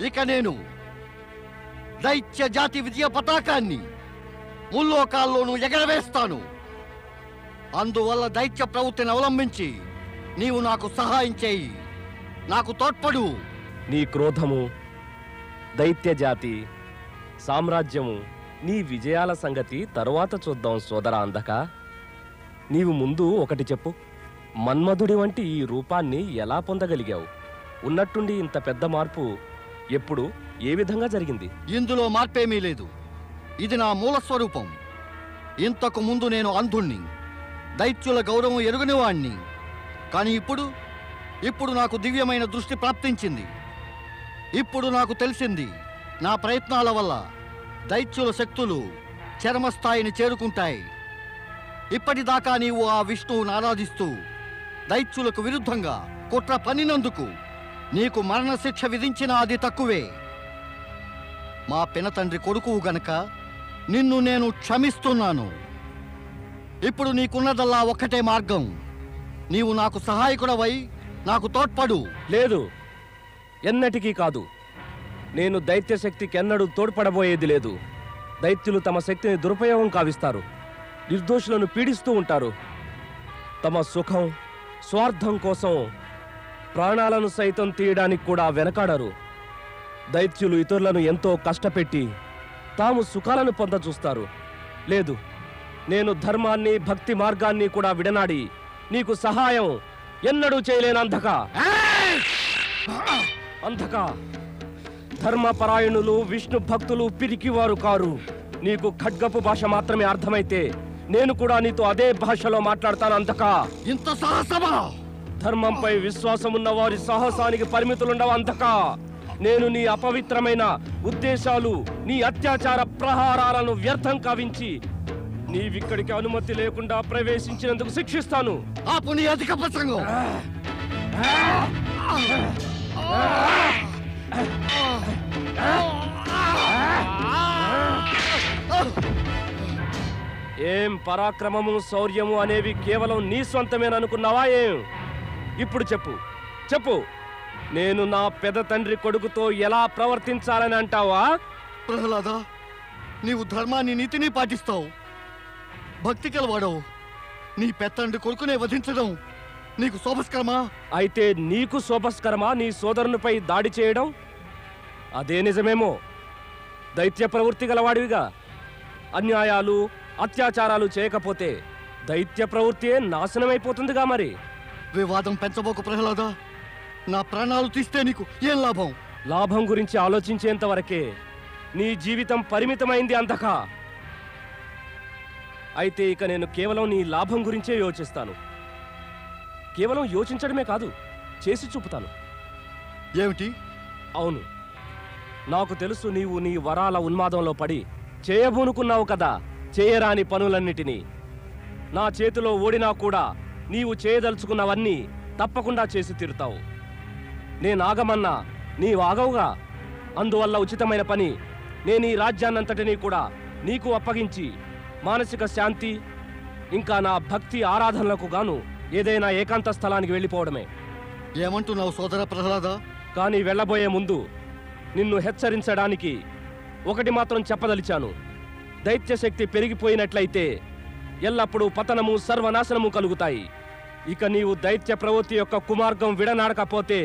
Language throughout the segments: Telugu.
ఇక నేను దైత్య జాతి విజయ పతాకాన్ని ముల్లోకాల్లోనూ ఎగరవేస్తాను. అందువల్ల దైత్య ప్రవృత్తిని అవలంబించి నీవు నాకు సహాయం చేయి, నాకు తోడ్పడు. నీ క్రోధము, దైత్య జాతి, సామ్రాజ్యము, నీ విజయాల సంగతి తరువాత చూద్దాం సోదరా అందక. నీవు ముందు ఒకటి చెప్పు, మన్మధుడి వంటి ఈ రూపాన్ని ఎలా పొందగలిగావు? ఉన్నట్టుండి ఇంత పెద్ద మార్పు ఎప్పుడు, ఏ విధంగా జరిగింది? ఇందులో మార్పేమీ లేదు. ఇది నా మూల స్వరూపం. ఇంతకు ముందు నేను అంధుణ్ణి, దైత్యుల గౌరవం ఎరుగనివాణ్ణి. కానీ ఇప్పుడు నాకు దివ్యమైన దృష్టి ప్రాప్తించింది. ఇప్పుడు నాకు తెలిసింది, నా ప్రయత్నాల వల్ల దైత్యుల శక్తులు చరమస్థాయిని చేరుకుంటాయి. ఇప్పటిదాకా నీవు ఆ విష్ణువును ఆరాధిస్తూ దైత్యులకు విరుద్ధంగా కుట్ర పన్నినందుకు నీకు మరణశిక్ష విధించిన అది తక్కువే. మా పినతండ్రి కొడుకువు గనక నిన్ను నేను క్షమిస్తున్నాను. ఇప్పుడు నీకున్నదల్లా ఒక్కటే మార్గం. నీవు నాకు సహాయకుడవై నాకు తోడ్పడు. లేదు, ఎన్నటికీ కాదు. నేను దైత్య శక్తికి ఎన్నడూ తోడ్పడబోయేది లేదు. దైత్యులు తమ శక్తిని దురుపయోగం కావిస్తారు, నిర్దోషులను పీడిస్తూ ఉంటారు. తమ సుఖం, స్వార్థం కోసం ప్రాణాలను సైతం తీయడానికి కూడా వెనకాడరు. దైత్యులు ఇతరులను ఎంతో కష్టపెట్టి తాము సుఖాలను పొందచూస్తారు. లేదు, నేను ధర్మాన్ని, భక్తి మార్గాన్ని కూడా విడనాడి నీకు సహాయం ఎన్నడూ చేయలేను అంధక. అంధక, ధర్మపరాయణులు, విష్ణు భక్తులు పిరికివారు కారు. నీకు ఖడ్గపు భాష మాత్రమే అర్థమైతే నేను కూడా నీతో అదే భాషలో మాట్లాడతాను అంధక. ఇంత సాహసమా? ధర్మంపై విశ్వాసమున్న వారి సాహసానికి పరిమితులుండవు అంధక. నేను నీ అపవిత్రమైన ఉద్దేశాలు, నీ అత్యాచార ప్రహారాలను వ్యర్థం కావించి నీవిక్కడికి అనుమతి లేకుండా ప్రవేశించినందుకు శిక్షిస్తాను. ఆపు నీ అధిక ప్రసంగం. ఏం పరాక్రమము, శౌర్యము అనేవి కేవలం నీ స్వంతమేననుకున్నావా? ఏం ఇప్పుడు చెప్పు, నేను నా పెద్ద తండ్రి కొడుకుతో ఎలా ప్రవర్తించాలని అంటావా? ప్రహ్లాద, నీవు ధర్మాన్ని, నీతిని పాటిస్తావు, భక్తి కలవాడవు. నీ పెద్దండ్రి కొడుకునే వధించడం నీకు శోభస్కరమా? అయితే నీకు శోభస్కరమా నీ సోదరునిపై దాడి చేయడం? అదే నిజమేమో. దైత్య ప్రవృత్తి గలవాడివిగా అన్యాయాలు, అత్యాచారాలు చేయకపోతే దైత్య ప్రవృత్తియే నాశనమైపోతుందిగా. మరి వివాదం పెంచబోకు ప్రహ్లాద. నా ప్రాణాలు తీస్తే నీకు ఏం లాభం? లాభం గురించి ఆలోచించేంత వరకే నీ జీవితం పరిమితమైంది అంధక. అయితే ఇక నేను కేవలం నీ లాభం గురించే యోచిస్తాను. కేవలం యోచించడమే కాదు, చేసి చూపుతాను. ఏమిటి? అవును, నాకు తెలుసు నీవు నీ వరాల ఉన్మాదంలో పడి చేయబూనుకున్నావు కదా చేయరాని పనులన్నిటినీ. నా చేతిలో ఓడినా కూడా నీవు చేయదలుచుకున్నవన్నీ తప్పకుండా చేసి తీరుతావు. నేనాగమన్నా నీవాగవుగా. అందువల్ల ఉచితమైన పని నేను ఈ రాజ్యాన్నంతటినీ కూడా నీకు అప్పగించి మానసిక శాంతి, ఇంకా నా భక్తి ఆరాధనలకు గాను ఏదైనా ఏకాంత స్థలానికి వెళ్ళిపోవడమే. ఏమంటున్నావు సోదర ప్రహ్లాద? కానీ వెళ్ళబోయే ముందు నిన్ను హెచ్చరించడానికి ఒకటి మాత్రం చెప్పదలిచాను. దైత్య శక్తి పెరిగిపోయినట్లయితే ఎల్లప్పుడూ పతనము, సర్వనాశనము కలుగుతాయి. ఇక నీవు దైత్య ప్రవృత్తి యొక్క కుమార్గం విడనాడకపోతే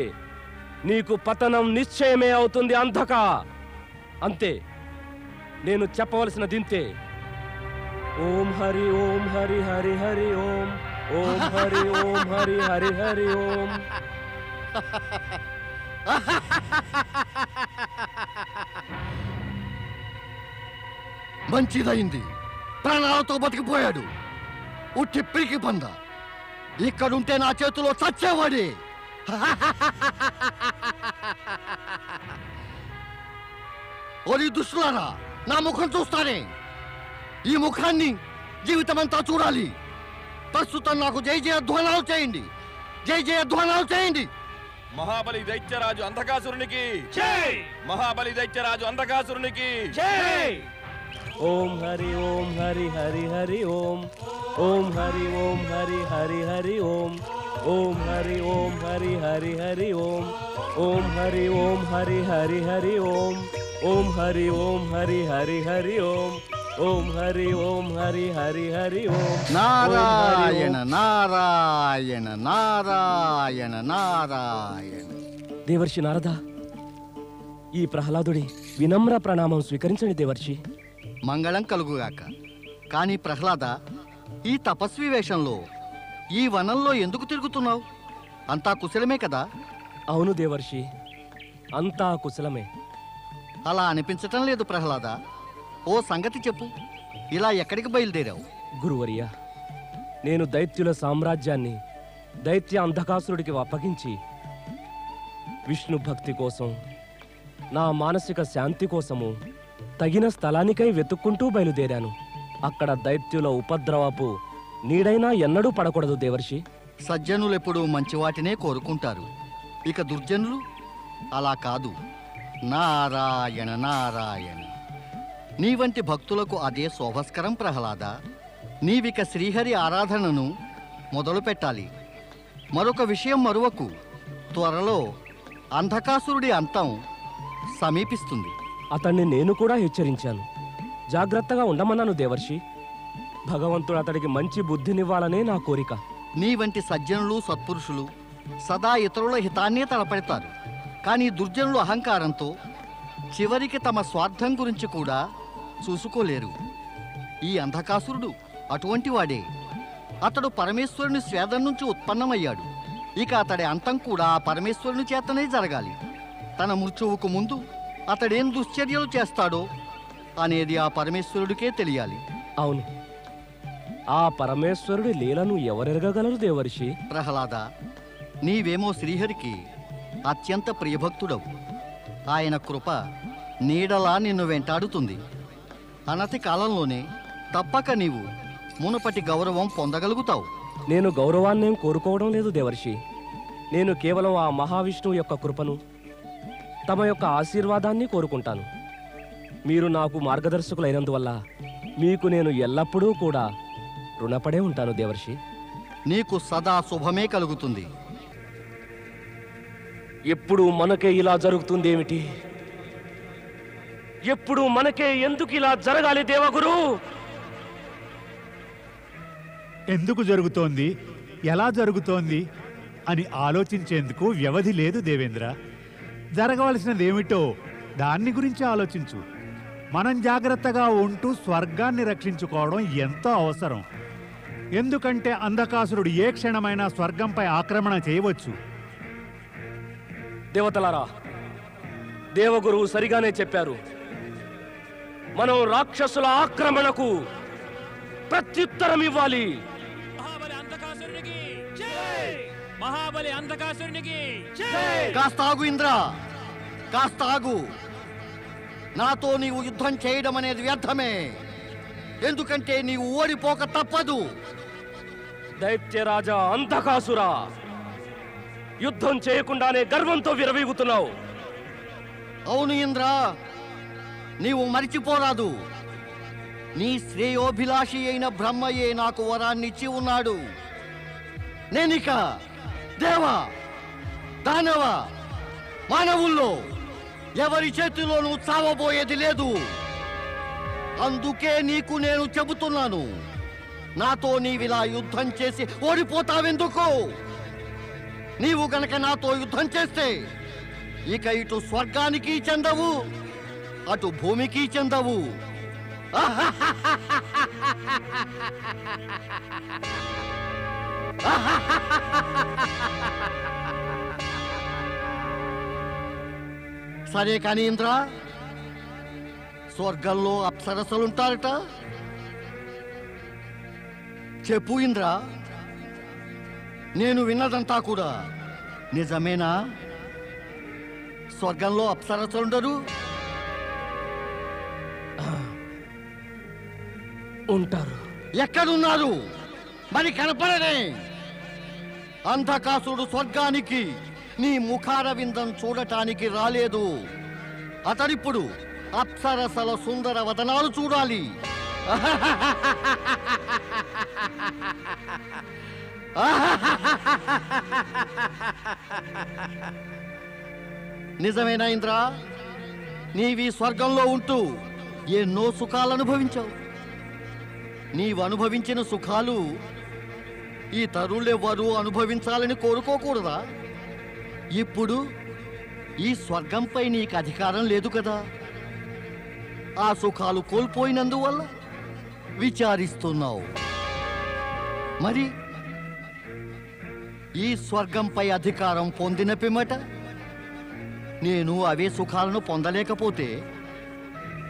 నీకు పతనం నిశ్చయమే అవుతుంది అంధక. అంతే, నేను చెప్పవలసిన దింతే. ఓం హరి ఓం హరి హరి హరి ఓం, ఓం హరి ఓం హరి హరి హరి ఓం. మంచిదైంది, ప్రాణాలతో బతికిపోయాడు. ఉట్టి పిరికి పంద. ఇక్కడుంటే నా చేతిలో చచ్చేవాడి. ఓరి దుష్టులారా, నా ముఖం చూస్తానే. ఈ ముఖాన్ని జీవితమంతా చూడాలి. ప్రస్తుతం నాకు జై జయధ్వానాలు చేయండి, జై జయధ్వానాలు చేయండి. మహాబలి దైత్యరాజు అంధకాసురునికి జై! మహాబలి దైత్యరాజు అంధకాసురునికి జై! ఓం హరి హరి హరి ఓం, ఓం హరి హరి హరి ఓం, ఓం హరి ఓం హరి హరి హరి ఓం ఓం హరి ఓం హరి హరి హరి ఓం ఓం హరి ఓం హరి హరి హరి ఓం ఓం హరి ఓం హరి హరి హరి ఓం. నారాయణ నారాయణ నారాయణ నారాయణ. దేవర్షి నారద, ఈ ప్రహ్లాదుడి వినమ్ర ప్రణామం స్వీకరించండి దేవర్షి. మంగళం కలుగుగాక. కానీ ప్రహ్లాద, ఈ తపస్వి వేషంలో ఈ వనంలో ఎందుకు తిరుగుతున్నావు? అంతా కుశలమే కదా? అవును దేవర్షి, అంతా కుశలమే. అలా అనిపించటం లేదు ప్రహ్లాద. ఓ సంగతి చెప్పు, ఇలా ఎక్కడికి బయలుదేరావు? గురువర్య, నేను దైత్యుల సామ్రాజ్యాన్ని దైత్య అంధకాసురుడికి అప్పగించి విష్ణు భక్తి కోసం, నా మానసిక శాంతి కోసము తగిన స్థలానికై వెతుక్కుంటూ బయలుదేరాను. అక్కడ దైత్యుల ఉపద్రవపు నీడైనా ఎన్నడూ పడకూడదు దేవర్షి. సజ్జనులెప్పుడూ మంచివాటినే కోరుకుంటారు, ఇక దుర్జనులు అలా కాదు. నారాయణ నారాయణ. నీ వంటి భక్తులకు అదే శోభస్కరం ప్రహ్లాద. నీవిక శ్రీహరి ఆరాధనను మొదలు పెట్టాలి. మరొక విషయం మరువకు, త్వరలో అంధకాసురుడి అంతం సమీపిస్తుంది. అతన్ని నేను కూడా హెచ్చరించాను, జాగ్రత్తగా ఉండమన్నాను దేవర్షి. భగవంతుడు అతడికి మంచి బుద్ధినివ్వాలనే నా కోరిక. నీ వంటి సజ్జనులు సత్పురుషులు సదా ఇతరుల హితాన్నే తలపెడతారు. కానీ దుర్జనులు అహంకారంతో చివరికి తమ స్వార్థం గురించి కూడా చూసుకోలేరు. ఈ అంధకాసురుడు అటువంటి వాడే. అతడు పరమేశ్వరుని స్వేదం నుంచి ఉత్పన్నమయ్యాడు. ఇక అతడి అంతం కూడా ఆ పరమేశ్వరుని చేతనే జరగాలి. తన మృత్యువుకు ముందు అతడేం దుశ్చర్యలు చేస్తాడో అనేది ఆ పరమేశ్వరుడికే తెలియాలి. అవును, ఆ పరమేశ్వరుడి లీలను ఎవరెరగగలరు దేవర్షి? ప్రహ్లాద, నీవేమో శ్రీహరికి అత్యంత ప్రియభక్తుడవు. ఆయన కృప నీడలా నిన్ను వెంటాడుతుంది. అనతి కాలంలోనే తప్పక నీవు మునుపటి గౌరవం పొందగలుగుతావు. నేను గౌరవాన్నేం కోరుకోవడం లేదు దేవర్షి. నేను కేవలం ఆ మహావిష్ణువు యొక్క కృపను, తమ యొక్క ఆశీర్వాదాన్ని కోరుకుంటాను. మీరు నాకు మార్గదర్శకులైనందువల్ల మీకు నేను ఎల్లప్పుడూ కూడా రుణపడే ఉంటాను దేవర్షి. నీకు సదా శుభమే కలుగుతుంది. ఎప్పుడు మనకే ఇలా జరుగుతుందేమిటి? ఎప్పుడు మనకే ఎందుకు ఇలా జరగాలి దేవగురు? ఎందుకు జరుగుతోంది, ఎలా జరుగుతోంది అని ఆలోచించేందుకు వ్యవధి లేదు దేవేంద్ర. జరగవలసినదేమిటో దాన్ని గురించి ఆలోచించు. మనం జాగ్రత్తగా ఉంటూ స్వర్గాన్ని రక్షించుకోవడం ఎంతో అవసరం. ఎందుకంటే అంధకాసురుడు ఏ క్షణమైనా స్వర్గంపై ఆక్రమణ చేయవచ్చు. దేవతలారా, దేవగురువు సరిగానే చెప్పారు. మనం రాక్షసుల ఆక్రమణకు ప్రత్యుత్తరం ఇవ్వాలి. మహాబలి అంధకాసురునికి కాస్త ఆగు ఇంద్ర, కాస్త ఆగు. నాతో నీవు యుద్ధం చేయడం అనేది వ్యర్థమే. ఎందుకంటే నీవు ఓడిపోక తప్పదు. దైత్యరాజా అంధకాసురా, యుద్ధం చేయకుండానే గర్వంతో విరవీగుతున్నావు. అవును ఇంద్ర, నీవు మరిచిపోరాదు. నీ శ్రేయోభిలాషి అయిన బ్రహ్మయే నాకు వరాన్నిచ్చి ఉన్నాడు. నేనిక దేవ, దానవ, మానవుల్లో ఎవరి చేతిలోనూ చావబోయేది లేదు. అందుకే నీకు నేను చెబుతున్నాను, నాతో నీవిలా యుద్ధం చేసి ఓడిపోతావెందుకు? నీవు గనక నాతో యుద్ధం చేస్తే ఇక ఇటు స్వర్గానికి చెందవు, అటు భూమికి చెందవు. సరే కాని ఇంద్ర, స్వర్గంలో అప్సరసలుంటారట. చెప్పు ఇంద్ర, నేను విన్నదంతా కూడా నిజమేనా? స్వర్గంలో అప్సరసలుండరు? ఉంటారు. ఎక్కడున్నారు? మరి కనపడనే. అంధకాసుడు స్వర్గానికి నీ ముఖార విందం చూడటానికి రాలేదు. అతడిప్పుడు అప్సరసల సుందర వదనాలు చూడాలి. నిజమేనా ఇంద్ర? నీవి స్వర్గంలో ఉంటూ ఎన్నో సుఖాలు అనుభవించావు. నీవు అనుభవించిన సుఖాలు ఈ తరుణులెవ్వరూ అనుభవించాలని కోరుకోకూడదా? ఇప్పుడు ఈ స్వర్గంపై నీకు అధికారం లేదు కదా. ఆ సుఖాలు కోల్పోయినందువల్ల విచారిస్తున్నావు. మరి ఈ స్వర్గంపై అధికారం పొందిన పిమ్మట నేను అవే సుఖాలను పొందలేకపోతే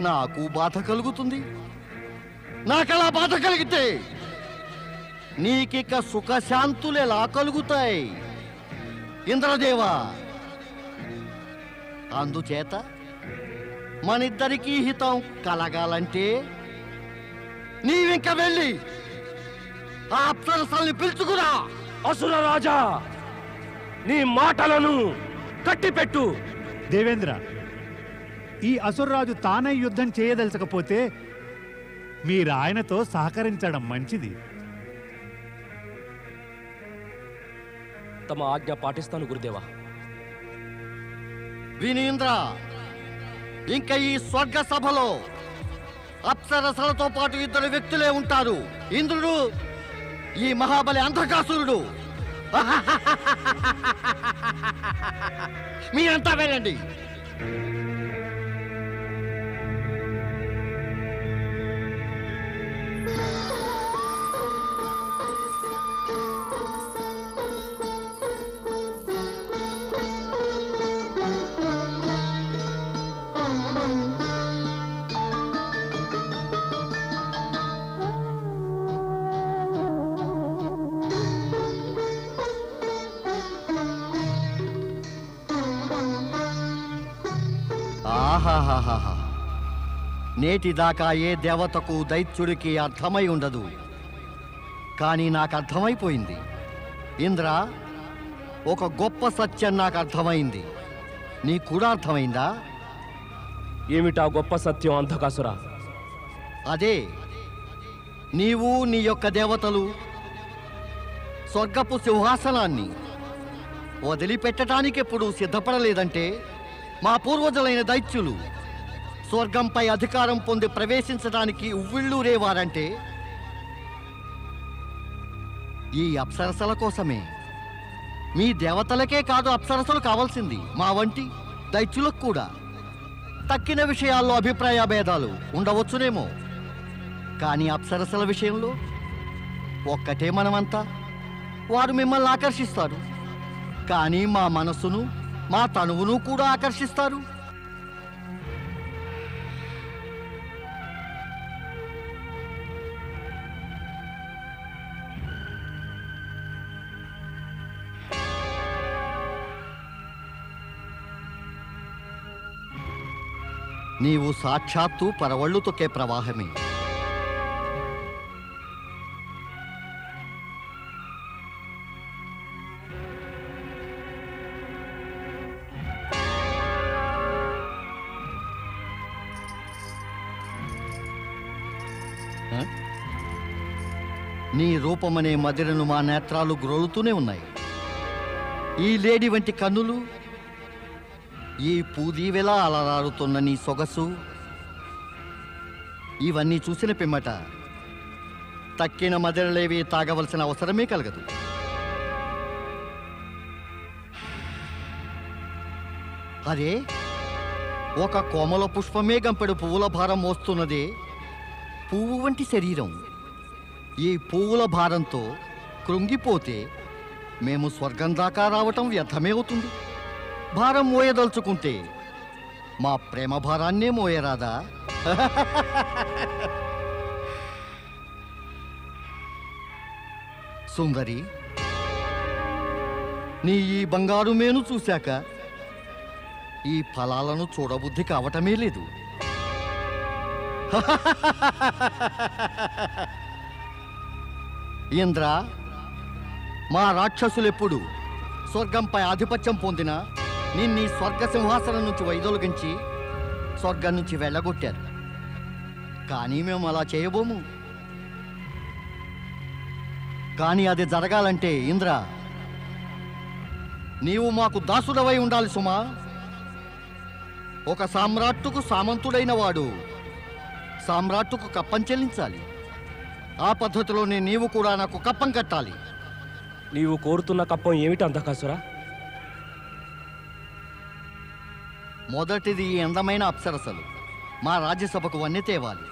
నాకు బాధ కలుగుతుంది. నాకలా బాధ కలిగితే నీకిక సుఖశాంతులు ఎలా కలుగుతాయి ఇంద్రదేవా? అందుచేత మనిద్దరికీ హితం కలగాలంటే నీవింక వెళ్ళి ఆ అప్సరసల్ని పిలుచుకురా. అసుర రాజా, నీ మాటలను కట్టిపెట్టు. దేవేంద్ర, ఈ అసురరాజు తానై యుద్ధం చేయదలచకపోతే మీరు ఆయనతో సహకరించడం మంచిది. తమ ఆజ్ఞ పాటిస్తాను గురుదేవా. వినీంద్ర, ఇంకా ఈ స్వర్గ సభలో అప్సరసలతో పాటు ఇద్దరు వ్యక్తులే ఉంటారు. ఇంద్రుడు, ఈ మహాబలి అంధకాసురుడు. మీరంతా వెళ్ళండి. ఆహాహాహా, నేటిదాకా ఏ దేవతకు దైత్యుడికి అర్థమై ఉండదు. కానీ నాకు అర్థమైపోయింది ఇంద్ర. ఒక గొప్ప సత్యం నాకు అర్థమైంది. నీకు కూడా అర్థమైందా? ఏమిటా గొప్ప సత్యం అంధకాసుర? అదే, నీవు నీ యొక్క దేవతలు స్వర్గపు సింహాసనాన్ని వదిలిపెట్టడానికి ఎప్పుడు సిద్ధపడలేదంటే, మా పూర్వజులైన దైత్యులు స్వర్గంపై అధికారం పొంది ప్రవేశించడానికి ఉవ్విళ్ళూరేవారంటే ఈ అప్సరసల కోసమే. మీ దేవతలకే కాదు అప్సరసలు కావాల్సింది, మా వంటి దైత్యులకు కూడా. తక్కిన విషయాల్లో అభిప్రాయ భేదాలు ఉండవచ్చునేమో, కానీ అప్సరసల విషయంలో ఒక్కటే మనమంతా. వారు మిమ్మల్ని ఆకర్షిస్తారు, కానీ మా మనసును, మా తనువును కూడా ఆకర్షిస్తారు. నీవు సాక్షాత్తు పరవళ్ళు తొక్కే ప్రవాహమే. నీ రూపమనే మదిరను మా నేత్రాలు గ్రోలుతూనే ఉన్నాయి. ఈ లేడి వంటి కన్నులు, ఈ పూదీవెలా అలరారుతున్న నీ సొగసు, ఇవన్నీ చూసిన పిమ్మట తక్కిన మదిరలేవి తాగవలసిన అవసరమే కలగదు. అరే, ఒక కోమల పుష్పమే గంపెడు పువ్వుల భారం మోస్తున్నదే. పువ్వు వంటి శరీరం ఈ పువ్వుల భారంతో కృంగిపోతే మేము స్వర్గం దాకా రావటం వ్యర్థమే అవుతుంది. భారం మోయదలుచుకుంటే మా ప్రేమ భారాన్నే మోయరాదా? సుందరి, నీ ఈ బంగారు మేను చూశాక ఈ ఫలాలను చూడబుద్ధి కావటమే లేదు. ఇంద్ర, మా రాక్షసులెప్పుడు స్వర్గంపై ఆధిపత్యం పొందినా నిన్నీ స్వర్గ సింహాసనం నుంచి వైదొలగించి స్వర్గం నుంచి వెళ్ళగొట్టారు. కానీ మేము అలా చేయబోము. కానీ అది జరగాలంటే ఇంద్ర, నీవు మాకు దాసుడవై ఉండాలి సుమా. ఒక సామ్రాట్టుకు సామంతుడైన వాడు సామ్రాట్టుకు కప్పం చెల్లించాలి. ఆ పద్ధతిలోనే నీవు కూడా నాకు కప్పం కట్టాలి. నీవు కోరుతున్న కప్పం ఏమిటి అంధకాసురా? మొదటిది ఈ అందమైన అప్సరసలు మా రాజ్యసభకు వన్నె తేవాలి.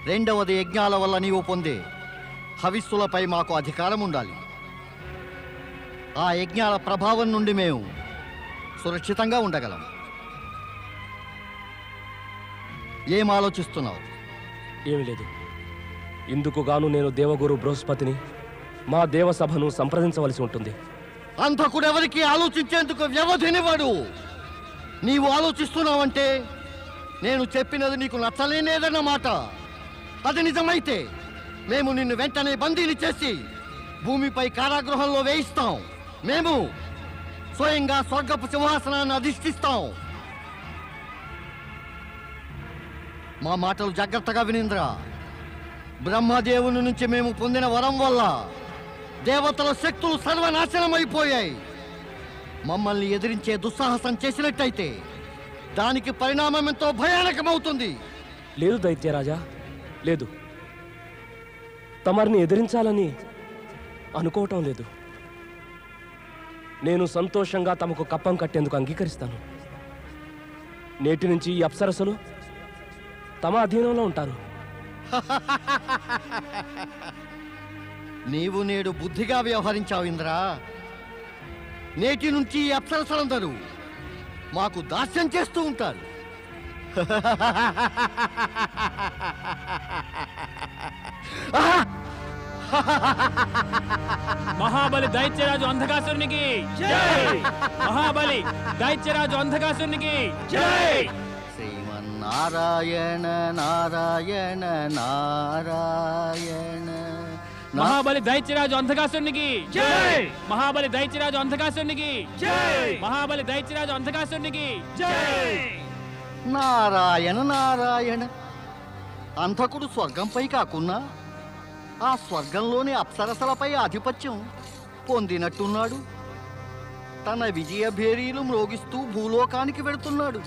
రెండవది యజ్ఞాల వల్ల నీవు పొందే హవిస్సులపై మాకు అధికారం ఉండాలి. ఆ యజ్ఞాల ప్రభావం నుండి మేము సురక్షితంగా ఉండగలం. ఏం ఆలోచిస్తున్నావు? ఏమీ లేదు. ఇందుకు గాను నేను దేవగురు బృహస్పతిని, మా దేవసభను సంప్రదించవలసి ఉంటుంది. అంతకుడెవరికి ఆలోచించేందుకు వ్యవధినివ్వడు. నీవు ఆలోచిస్తున్నావంటే నేను చెప్పినది నీకు నచ్చలేనేదన్నమాట. అది నిజమైతే మేము నిన్ను వెంటనే బందీని చేసి భూమిపై కారాగృహంలో వేయిస్తాం. మేము స్వయంగా స్వర్గపు సింహాసనాన్ని అధిష్ఠిస్తాం. మా మాటలు జాగ్రత్తగా వినింద్రా. బ్రహ్మదేవుని నుంచి మేము పొందిన వరం వల్ల దేవతల శక్తులు సర్వనాశనమైపోయాయి. మమ్మల్ని ఎదిరించే దుస్సాహసం చేసినట్టయితే దానికి పరిణామం ఎంతో భయానకమవుతుంది. లేదు దైత్యరాజా, లేదు. తమరిని ఎదిరించాలని అనుకోవటం లేదు. నేను సంతోషంగా తమకు కప్పం కట్టేందుకు అంగీకరిస్తాను. నేటి నుంచి ఈ అప్సరసలు తమ అధీనంలో ఉంటారు. నీవు నేడు బుద్ధిగా వ్యవహరించావు ఇంద్రా. నేటి నుంచి ఈ అప్సరసలందరూ మాకు దాస్యం చేస్తూ ఉంటారు. మహాబలి దైత్యరాజు అంధకాసురునికి జై! మహాబలి దైత్యరాజు అంధకాసురునికి జై! శ్రీమన్నారాయణ నారాయణ నారాయణ. మహాబలి దైత్యరాజు అంధకాసురునికి జై! మహాబలి దైత్యరాజు అంధకాసురునికి జై! మహాబలి దైత్యరాజు అంధకాసురునికి జై! నారాయణ నారాయణ. అంధకుడు స్వర్గంపై కాకున్నా ఆ స్వర్గంలోని అప్సరసలపై ఆధిపత్యం పొందినట్టున్నాడు. తన విజయ భేరీలు మ్రోగిస్తూ భూలోకానికి వెడుతున్నాడు.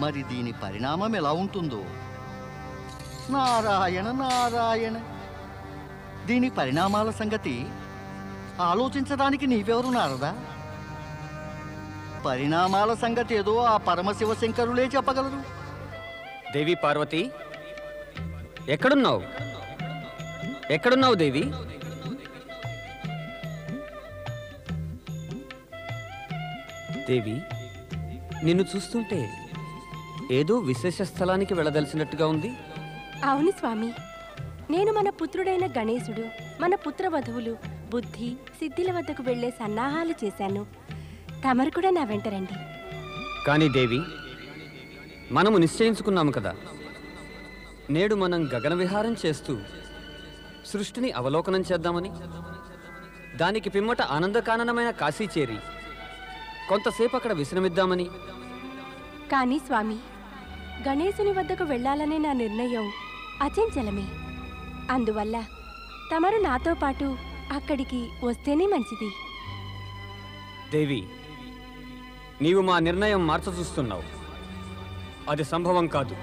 మరి దీని పరిణామం ఎలా ఉంటుందో? నారాయణ నారాయణ. దీని పరిణామాల సంగతి ఆలోచించడానికి నీవెవరు నారదా? పరిణామాల సంగతి ఏదో ఆ పరమశివశంకరులే చెప్పగలరు. దేవి పార్వతి, ఎక్కడున్నావు? ఎక్కడున్నావు దేవి? దేవి, నిన్ను చూస్తుంటే ఏదో విశేష స్థలానికి వెళ్ళదలిసినట్టుగా ఉంది. అవును స్వామి, నేను మన పుత్రుడైన గణేశుడు, మన పుత్రవధువులు బుద్ధి సిద్ధిల వద్దకు వెళ్లే సన్నాహాలు చేశాను. తమరు కూడా నా వెంట రండి. కానీ దేవి, మనము నిశ్చయించుకున్నాము కదా, నేడు మనం గగన విహారం చేస్తూ సృష్టిని అవలోకనం చేద్దామని. దానికి పిమ్మట ఆనందకాననమైన కాశీ చేరి కొంతసేపు అక్కడ విశ్రమిద్దామని. కానీ స్వామి, గణేశుని వద్దకు వెళ్లాలనే నా నిర్ణయం అచంచలమే. అందువల్ల తమరు నాతో పాటు అక్కడికి వస్తేనే మంచిది. దేవి, నీవు మా నిర్ణయం మార్చచూస్తున్నావు. అది సంభవం కాదు.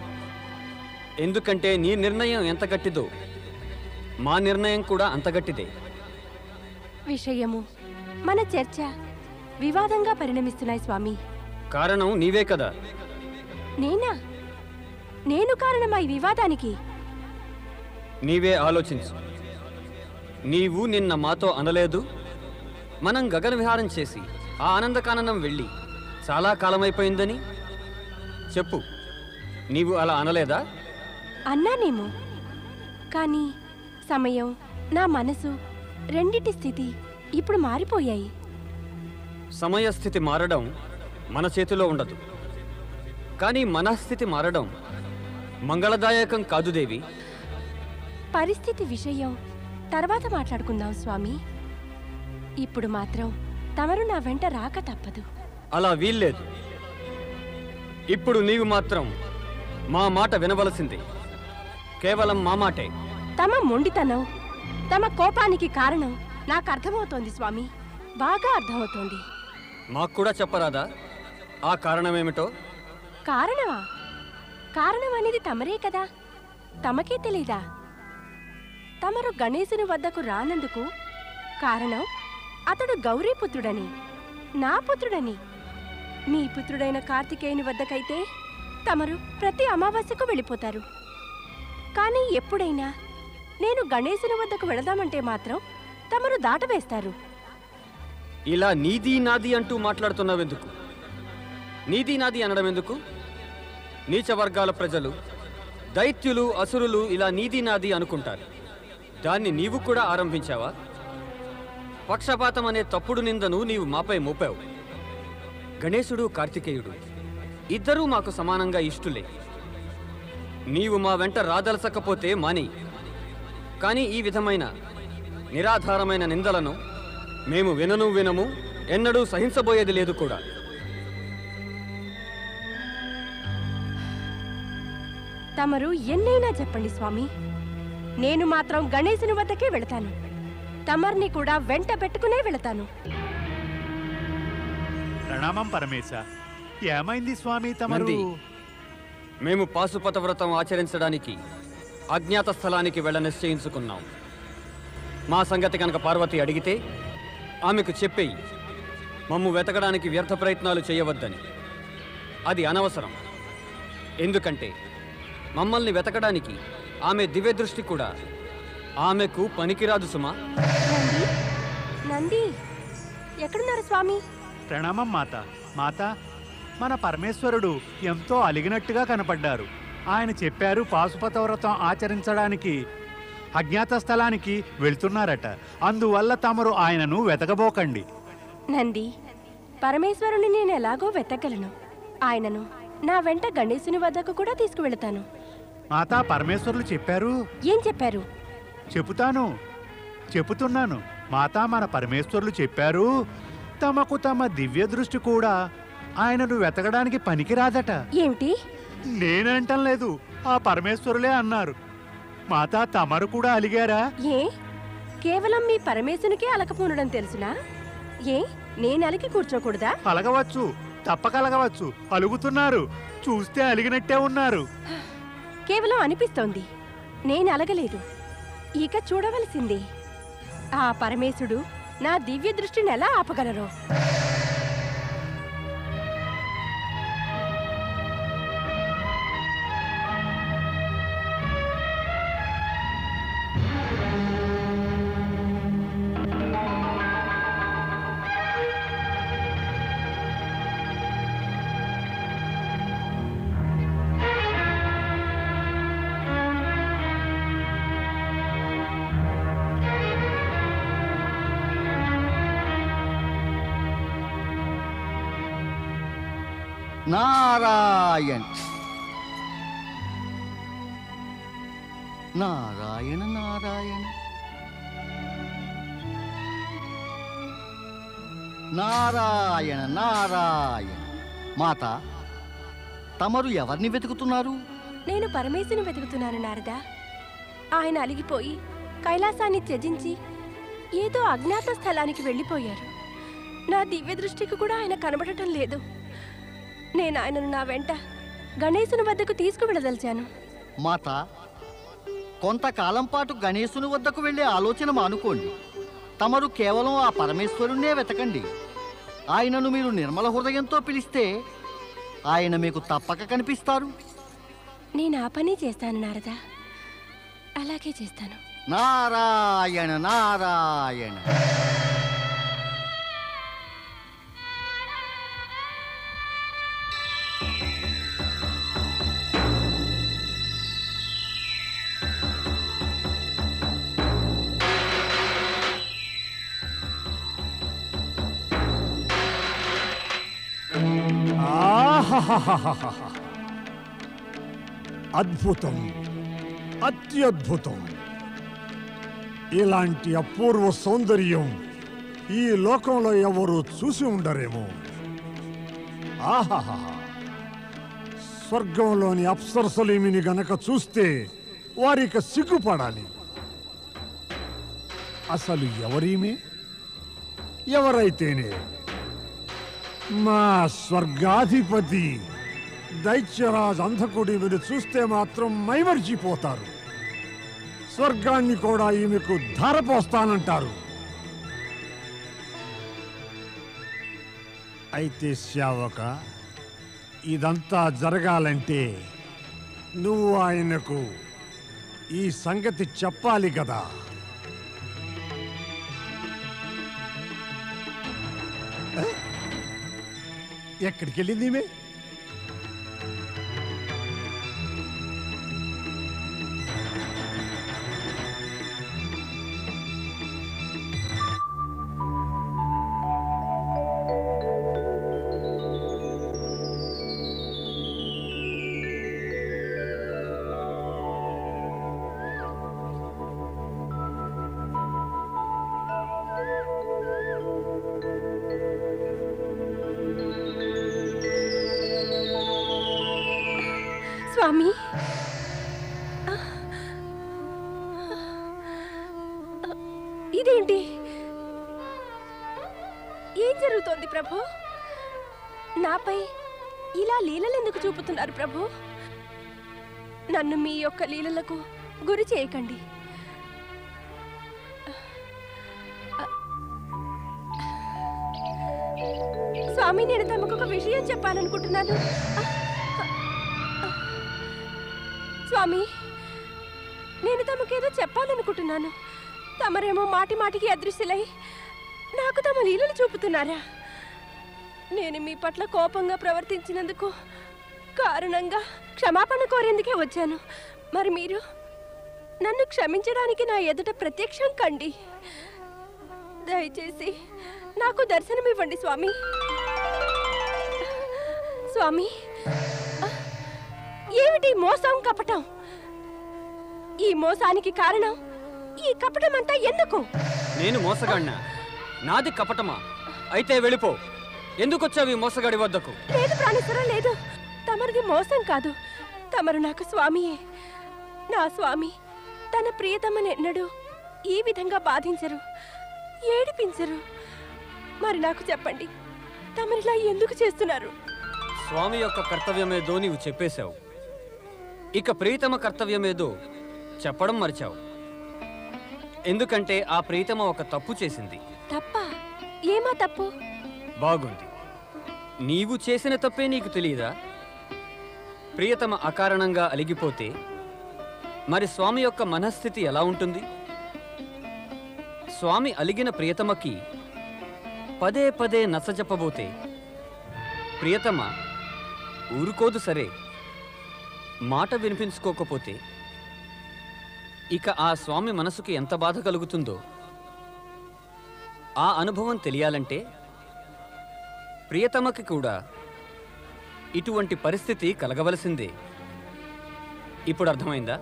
ఎందుకంటే నీ నిర్ణయం ఎంత గట్టిదో మా నిర్ణయం కూడా అంత గట్టిదే. విషయము, మన చర్చ వివాదంగా పరిణమిస్తున్నాయి స్వామి. కారణం నీవే కదా. నేనా? నేను కారణమా ఈ వివాదానికి? నీవే ఆలోచించు. నీవు నిన్న మాతో అనలేదు, మనం గగన విహారం చేసి ఆ ఆనందకాననం వెళ్ళి చాలా కాలమైపోయిందని? చెప్పు, నీవు అలా అనలేదా? అన్నానేమో, కానీ సమయం, నా మనసు రెండిటి స్థితి ఇప్పుడు మారిపోయాయి. సమయస్థితి మారడం మన చేతిలో ఉండదు, కానీ మనస్థితి మారడం మంగళదాయకం కాదు దేవి. పరిస్థితి విషయం తర్వాత మాట్లాడుకుందాం స్వామి. ఇప్పుడు మాత్రం తమరు నా వెంట రాక తప్పదు. అలా వీల్లేదు. ఇప్పుడు నీవు మాత్రం మా మాట వినవలసిందే. కేవలం మా మాటే. తమ మొండితనం, తమ కోపానికి కారణం నాకు అర్థమవుతోంది స్వామి, బాగా అర్థమవుతోంది. మాకు కూడా చెప్పరాదా ఆ కారణమేమిటో? కారణమా? కారణం అనేది తమరే కదా, తమకే తెలీదా? తమరు గణేశుని వద్దకు రానందుకు కారణం అతడు గౌరీపుత్రుడని, నా పుత్రుడని. మీ పుత్రుడైన కార్తికేయుని వద్దకైతే తమరు ప్రతి అమావాస్యకు వెళ్ళిపోతారు. కానీ ఎప్పుడైనా నేను గణేశుని వద్దకు వెళదామంటే మాత్రం తమరు దాటవేస్తారు. ఇలా నీది నాది అంటూ మాట్లాడుతున్నావెందుకు? నీది నాది అనడం ఎందుకు? నీచ వర్గాల ప్రజలు, దైత్యులు, అసురులు ఇలా నీది నాది అనుకుంటారు. దాన్ని నీవు కూడా ఆరంభించావా? పక్షపాతం అనే తప్పుడు నిందను నీవు మాపై మోపావు. గణేశుడు, కార్తికేయుడు ఇద్దరూ మాకు సమానంగా ఇష్టులే. నీవు మా వెంట రాదలసకపోతే మాని. కానీ ఈ విధమైన నిరాధారమైన నిందలను మేము వినము, ఎన్నడూ సహించబోయేది లేదు కూడా. తమరు ఎన్నైనా చెప్పండి స్వామి, నేను మాత్రం గణేశుని వద్దకే వెళతాను. తమర్ని కూడా వెంట పెట్టుకునే వెళతాను. ప్రణామం పరమేశ. ఏమైంది స్వామి తమరు? నంది, మేము పాశుపత వ్రతం ఆచరించడానికి అజ్ఞాత స్థలానికి వెళ్ళ నిశ్చయించుకున్నాం. మా సంగతి కనుక పార్వతి అడిగితే ఆమెకు చెప్పేయి, మమ్ము వెతకడానికి వ్యర్థ ప్రయత్నాలు చేయవద్దని. అది అనవసరం. ఎందుకంటే మమ్మల్ని వెతకడానికి ఆమె దివ్య దృష్టి కూడా ఆమెకు పనికిరాదు సుమా. నంది, నంది, ఎక్కడున్నారు స్వామి? ప్రణామం మాత. మాత, మన పరమేశ్వరుడు ఎంతో అలిగినట్టుగా కనపడ్డారు. ఆయన చెప్పారు పాశుపత వ్రతం ఆచరించడానికి అజ్ఞాత స్థలానికి వెళ్తున్నారట. అందువల్ల తమరు ఆయనను వెతకబోకండి. నంది, పరమేశ్వరుని నేను ఎలాగో వెతకగలను. ఆయనను నా వెంట గణేశుని వద్దకు కూడా తీసుకువెళతాను. మాతా, పరమేశ్వరులు చెప్పారు. ఏం చెప్పారు? చెబుతున్నాను మాతా. మన పరమేశ్వరులు చెప్పారు, తమకు తమ దివ్య దృష్టి కూడా ఆయనను వెతకడానికి పనికిరాదట. ఏమిటి? నేనంటం లేదు, ఆ పరమేశ్వరులే అన్నారు. మాతా, తమరు కూడా అలిగారా? ఏ, కేవలం మీ పరమేశునికే అలకపోనడం తెలుసునా? ఏ, నేను అలిగి కూర్చోకూడదా? అలగవచ్చు, తప్పకలగవచ్చు. అలుగుతున్నారు, చూస్తే అలిగినట్టే ఉన్నారు. కేవలం అనిపిస్తోంది, నేను అలగలేదు. ఇక చూడవలసింది ఆ పరమేశుడు నా దివ్య దృష్టిని ఎలా ఆపగలరో. నారాయణ నారాయణ నారాయణ నారాయణ నారాయణ. మాత, తమరు ఎవరిని వెతుకుతున్నారు? నేను పరమేశుని వెతుకుతున్నాను నారదా. ఆయన అలిగిపోయి కైలాసాన్ని త్యజించి ఏదో అజ్ఞాత స్థలానికి వెళ్ళిపోయారు. నా దివ్య దృష్టికి కూడా ఆయన కనబడటం లేదు. నేను ఆయనను నా వెంట గణేశుని వద్దకు తీసుకువెళ్ళదలిచాను. మాత, కొంతకాలం పాటు గణేశుని వద్దకు వెళ్ళే ఆలోచన మానుకోండి. తమరు కేవలం ఆ పరమేశ్వరుణ్ణే వెతకండి. ఆయనను మీరు నిర్మల హృదయంతో పిలిస్తే ఆయన మీకు తప్పక కనిపిస్తారు. నేను ఆ పని చేస్తాను నారదా, అలాగే చేస్తాను. నారాయణ నారాయణ. అద్భుతం, అత్యద్భుతం. ఇలాంటి అపూర్వ సౌందర్యం ఈ లోకంలో ఎవరు చూసి ఉండరేమో. ఆహాహా! స్వర్గంలోని అప్సరసలేమిని గనక చూస్తే వారిక సిగ్గుపడాలి. అసలు ఎవరీమే? ఎవరైతేనే మా స్వర్గాధిపతి దైత్యరాజ్ అంధకుడు ఈమెను చూస్తే మాత్రం మైమర్చిపోతారు. స్వర్గాన్ని కూడా ఈమెకు ధారపోస్తానంటారు. అయితే శ్యావక, ఇదంతా జరగాలంటే నువ్వు ఆయనకు ఈ సంగతి చెప్పాలి కదా. ఎక్కడికి వెళ్ళింది ఈమె? స్వామి, ఇదేంటి? ఏం జరుగుతోంది ప్రభు? నాపై ఇలా లీలలెందుకు చూపుతున్నారు ప్రభు? నన్ను మీ యొక్క లీలలకు గురి చేయకండి. స్వామి, నేను తమకు ఒక విషయం చెప్పాలనుకుంటున్నాను. స్వామి, నేను తమకేదో చెప్పాలనుకుంటున్నాను. తమరేమో మాటి మాటికి అదృశ్యులై నాకు తమ లీలలు చూపుతున్నారా? నేను మీ పట్ల కోపంగా ప్రవర్తించినందుకు కారణంగా క్షమాపణ కోరేందుకే వచ్చాను. మరి మీరు నన్ను క్షమించడానికి నా ఎదుట ప్రత్యక్షం కండి. దయచేసి నాకు దర్శనమివ్వండి స్వామి. స్వామి, ఏమిటి మోసం, కపటం? ఈ మోసానికి కారణం ఈ కపటమంతా ఎందుకు? నేను మోసగాడినా? నాది కపటమా? అయితే వెళ్ళిపో. ఎందుకొచ్చావి మోసగాడి వద్దకు? లేదు ప్రాణేశ్వరం, లేదు. తమరిది మోసం కాదు. తమరు నాకు స్వామియే. నా స్వామి తన ప్రియతమనెన్నడూ ఈ విధంగా బాధించరు, ఏడిపించరు. మరి నాకు చెప్పండి, తమరిలా ఎందుకు చేస్తున్నారు? స్వామి యొక్క కర్తవ్యమేదో నీవు చెప్పేశావు. ఇక ప్రీతమ కర్తవ్యమేదో చెప్పడం మర్చావు. ఎందుకంటే ఆ ప్రీతమ ఒక తప్పు చేసింది. తప్ప? ఏమా తప్పు? బాగుంది. నీవు చేసిన తప్పే నీకు తెలియదా? ప్రియతమ అకారణంగా అలిగిపోతే మరి స్వామి యొక్క మనస్థితి ఎలా ఉంటుంది? స్వామి అలిగిన ప్రియతమకి పదే పదే నచ్చజెప్పబోతే ప్రియతమ ఊరుకోదు. సరే, మాట వినిపించుకోకపోతే ఇక ఆ స్వామి మనసుకి ఎంత బాధ కలుగుతుందో ఆ అనుభవం తెలియాలంటే ప్రియతమకి కూడా ఇటువంటి పరిస్థితి కలగవలసిందే. ఇప్పుడు అర్థమైందా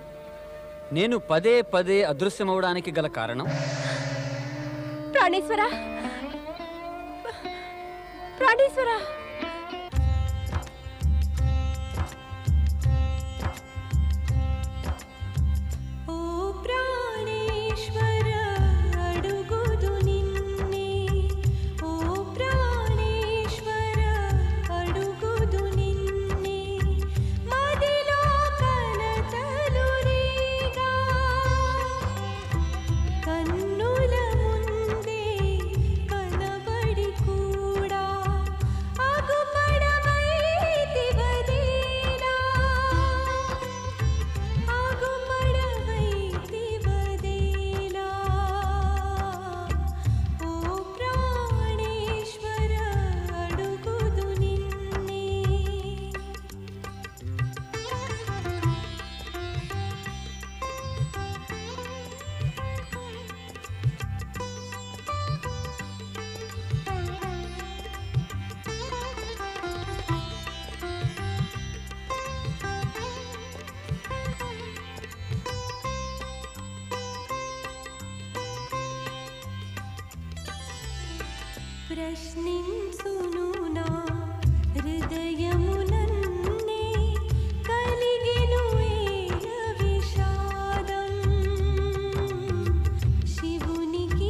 నేను పదే పదే అదృశ్యమవడానికి గల కారణం? ప్రాణేశ్వర, ప్రాణేశ్వర, ప్రశ్నించును నా హృదయమునన్నే కలిగెను ఏల విషాదం శివునికి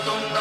tum